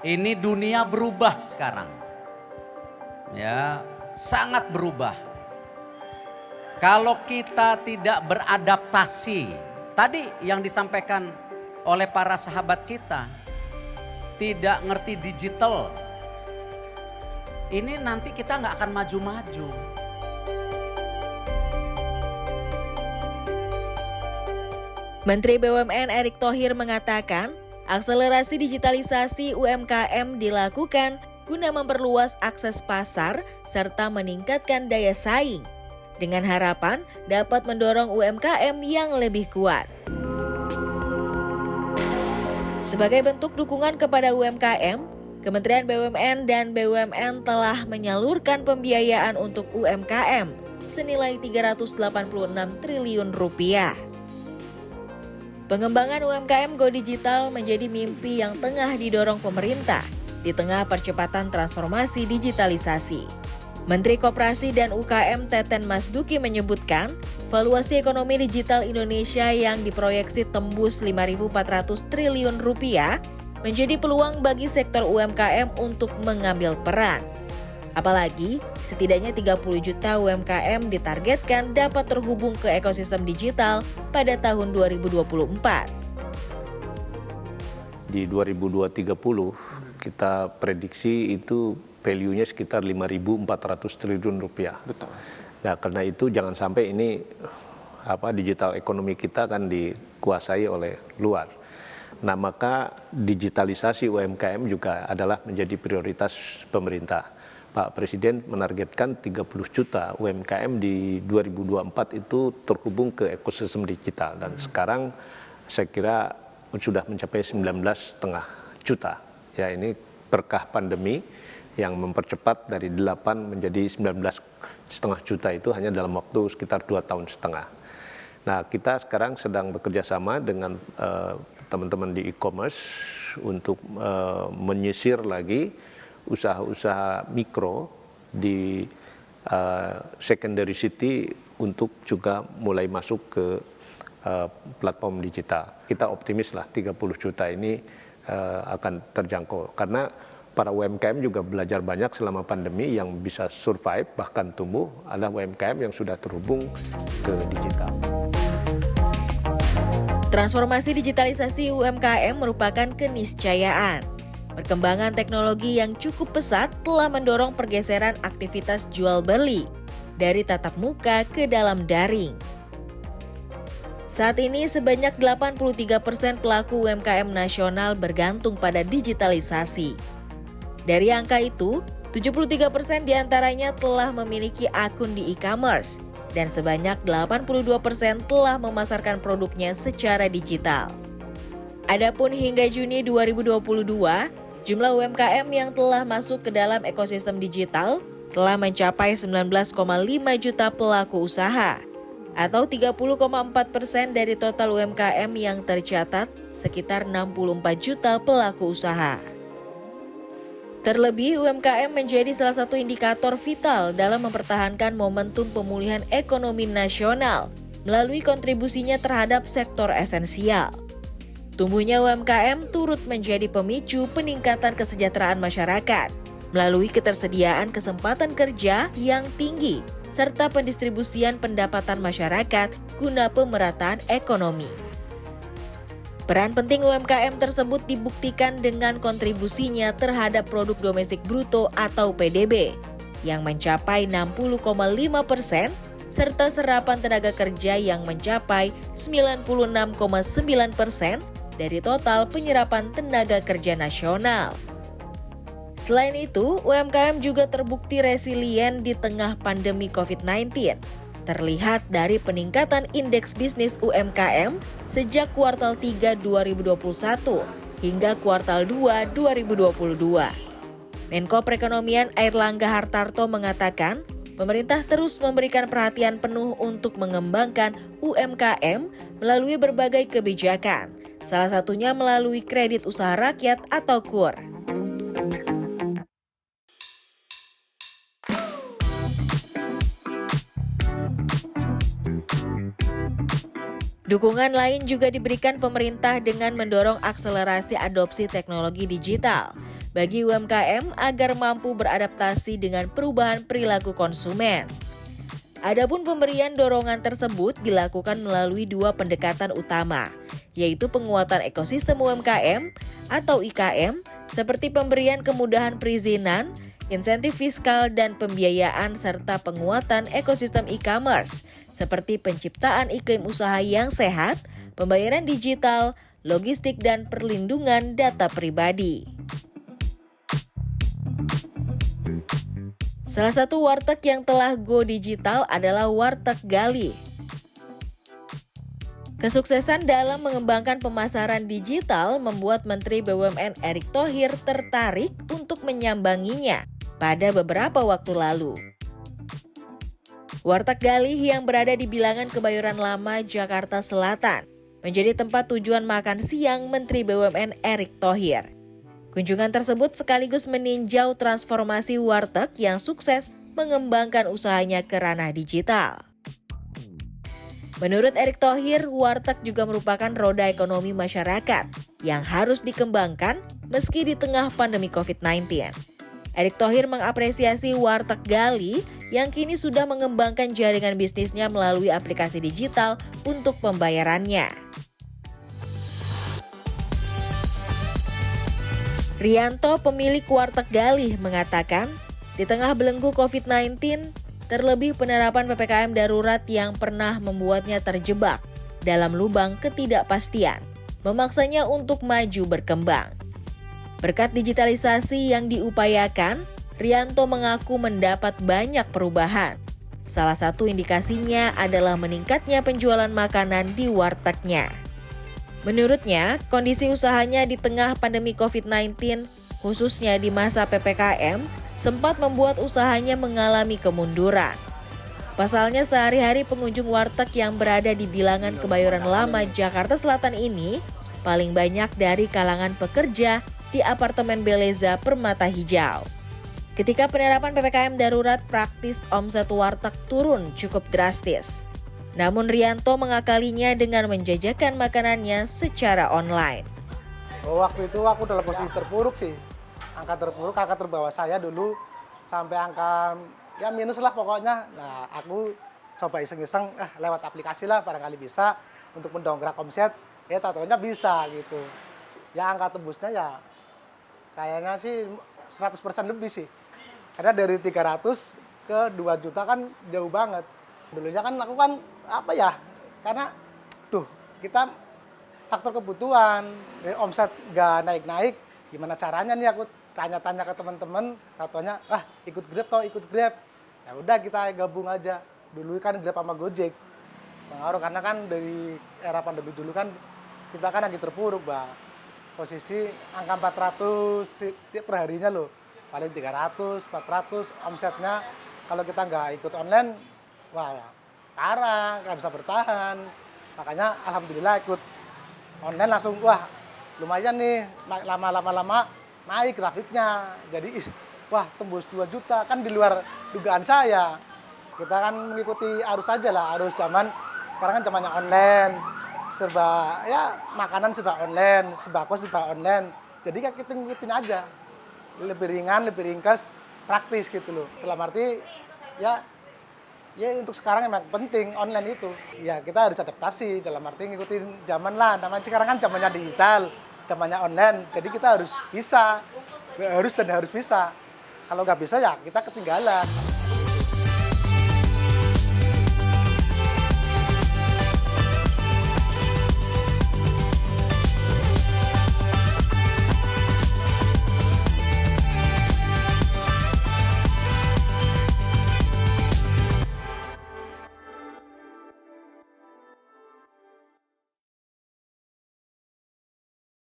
Ini dunia berubah sekarang. Ya, sangat berubah. Kalau kita tidak beradaptasi, tadi yang disampaikan oleh para sahabat kita, tidak ngerti digital, ini nanti kita nggak akan maju-maju. Menteri BUMN Erick Thohir mengatakan, akselerasi digitalisasi UMKM dilakukan guna memperluas akses pasar serta meningkatkan daya saing, dengan harapan dapat mendorong UMKM yang lebih kuat. Sebagai bentuk dukungan kepada UMKM, Kementerian BUMN dan BUMN telah menyalurkan pembiayaan untuk UMKM senilai 386 triliun rupiah. Pengembangan UMKM Go Digital menjadi mimpi yang tengah didorong pemerintah di tengah percepatan transformasi digitalisasi. Menteri Koperasi dan UKM Teten Masduki menyebutkan, valuasi ekonomi digital Indonesia yang diproyeksi tembus 5.400 triliun rupiah menjadi peluang bagi sektor UMKM untuk mengambil peran. Apalagi, setidaknya 30 juta UMKM ditargetkan dapat terhubung ke ekosistem digital pada tahun 2024. Di 2030 kita prediksi itu value-nya sekitar 5.400 triliun rupiah. Betul. Nah, karena itu jangan sampai ini digital ekonomi kita akan dikuasai oleh luar. Nah, maka digitalisasi UMKM juga adalah menjadi prioritas pemerintah. Pak Presiden menargetkan 30 juta UMKM di 2024 itu terhubung ke ekosistem digital. Dan sekarang saya kira sudah mencapai 19,5 juta. Ya, ini berkah pandemi yang mempercepat dari 8 menjadi 19,5 juta itu hanya dalam waktu sekitar 2,5 tahun. Nah, kita sekarang sedang bekerja sama dengan teman-teman di e-commerce untuk menyisir lagi usaha-usaha mikro di secondary city untuk juga mulai masuk ke platform digital. Kita optimis lah 30 juta ini akan terjangkau karena para UMKM juga belajar banyak selama pandemi yang bisa survive bahkan tumbuh adalah UMKM yang sudah terhubung ke digital. Transformasi digitalisasi UMKM merupakan keniscayaan. Perkembangan teknologi yang cukup pesat telah mendorong pergeseran aktivitas jual beli dari tatap muka ke dalam daring. Saat ini sebanyak 83% pelaku UMKM nasional bergantung pada digitalisasi. Dari angka itu, 73% diantaranya telah memiliki akun di e-commerce dan sebanyak 82% telah memasarkan produknya secara digital. Adapun hingga Juni 2022, jumlah UMKM yang telah masuk ke dalam ekosistem digital telah mencapai 19,5 juta pelaku usaha atau 30,4% dari total UMKM yang tercatat sekitar 64 juta pelaku usaha. Terlebih, UMKM menjadi salah satu indikator vital dalam mempertahankan momentum pemulihan ekonomi nasional melalui kontribusinya terhadap sektor esensial. Tumbuhnya UMKM turut menjadi pemicu peningkatan kesejahteraan masyarakat melalui ketersediaan kesempatan kerja yang tinggi serta pendistribusian pendapatan masyarakat guna pemerataan ekonomi. Peran penting UMKM tersebut dibuktikan dengan kontribusinya terhadap produk domestik bruto atau PDB yang mencapai 60,5% serta serapan tenaga kerja yang mencapai 96,9% dari total penyerapan tenaga kerja nasional. Selain itu, UMKM juga terbukti resilient di tengah pandemi COVID-19. Terlihat dari peningkatan indeks bisnis UMKM sejak kuartal 3 2021 hingga kuartal 2 2022. Menko Perekonomian Airlangga Hartarto mengatakan, pemerintah terus memberikan perhatian penuh untuk mengembangkan UMKM melalui berbagai kebijakan, salah satunya melalui kredit usaha rakyat atau KUR. Dukungan lain juga diberikan pemerintah dengan mendorong akselerasi adopsi teknologi digital. bagi UMKM agar mampu beradaptasi dengan perubahan perilaku konsumen. Adapun pemberian dorongan tersebut dilakukan melalui dua pendekatan utama, yaitu penguatan ekosistem UMKM atau IKM, seperti pemberian kemudahan perizinan, insentif fiskal dan pembiayaan serta penguatan ekosistem e-commerce, seperti penciptaan iklim usaha yang sehat, pembayaran digital, logistik dan perlindungan data pribadi. Salah satu warteg yang telah go digital adalah Warteg Gali. Kesuksesan dalam mengembangkan pemasaran digital membuat Menteri BUMN Erick Thohir tertarik untuk menyambanginya pada beberapa waktu lalu. Warteg Gali yang berada di bilangan Kebayoran Lama, Jakarta Selatan, menjadi tempat tujuan makan siang Menteri BUMN Erick Thohir. Kunjungan tersebut sekaligus meninjau transformasi warteg yang sukses mengembangkan usahanya ke ranah digital. Menurut Erick Thohir, warteg juga merupakan roda ekonomi masyarakat yang harus dikembangkan meski di tengah pandemi COVID-19. Erick Thohir mengapresiasi Warteg Gali yang kini sudah mengembangkan jaringan bisnisnya melalui aplikasi digital untuk pembayarannya. Rianto, pemilik Warteg Gali, mengatakan, di tengah belenggu COVID-19, terlebih penerapan PPKM darurat yang pernah membuatnya terjebak dalam lubang ketidakpastian, memaksanya untuk maju berkembang. Berkat digitalisasi yang diupayakan, Rianto mengaku mendapat banyak perubahan. Salah satu indikasinya adalah meningkatnya penjualan makanan di wartegnya. Menurutnya, kondisi usahanya di tengah pandemi COVID-19, khususnya di masa PPKM, sempat membuat usahanya mengalami kemunduran. Pasalnya, sehari-hari pengunjung warteg yang berada di bilangan Kebayoran Lama, Jakarta Selatan ini paling banyak dari kalangan pekerja di apartemen Beleza Permata Hijau. Ketika penerapan PPKM darurat, praktis omset warteg turun cukup drastis. Namun Rianto mengakalinya dengan menjajakan makanannya secara online. Waktu itu aku dalam posisi terpuruk sih. Angka terpuruk, angka terbawah saya dulu sampai angka ya minus lah pokoknya. Nah, aku coba iseng-iseng lewat aplikasi lah barangkali bisa untuk mendongkrak omset. Ya tatonya bisa gitu. Ya angka tembusnya ya kayaknya sih 100% lebih sih. Karena dari 300 ke 2 juta kan jauh banget. Dulunya kan aku kan karena kita faktor kebutuhan, omset nggak naik-naik, gimana caranya nih aku tanya-tanya ke teman-teman, katanya ikut Grab. Ya udah kita gabung aja. Dulu kan Grab sama Gojek. Pengaruh karena kan dari era pandemi dulu kan kita kan lagi terpuruk, Bang. Posisi angka 400 per harinya loh. Paling 300, 400 omsetnya. Kalau kita nggak ikut online, parah, nggak bisa bertahan. Makanya alhamdulillah ikut online langsung, lumayan nih, lama-lama naik grafiknya. Jadi, tembus 2 juta, kan di luar dugaan saya. Kita kan mengikuti arus aja lah, arus zaman, sekarang kan zamannya online. Serba, makanan serba online, sembako serba online. Jadi kita ngikutin aja. Lebih ringan, lebih ringkas, praktis gitu loh. Dalam arti, ya untuk sekarang emang penting online itu. Ya kita harus adaptasi dalam arti ngikutin zaman lah. Namanya sekarang kan zamannya digital, zamannya online. Jadi kita harus bisa, harus bisa. Kalau nggak bisa ya kita ketinggalan.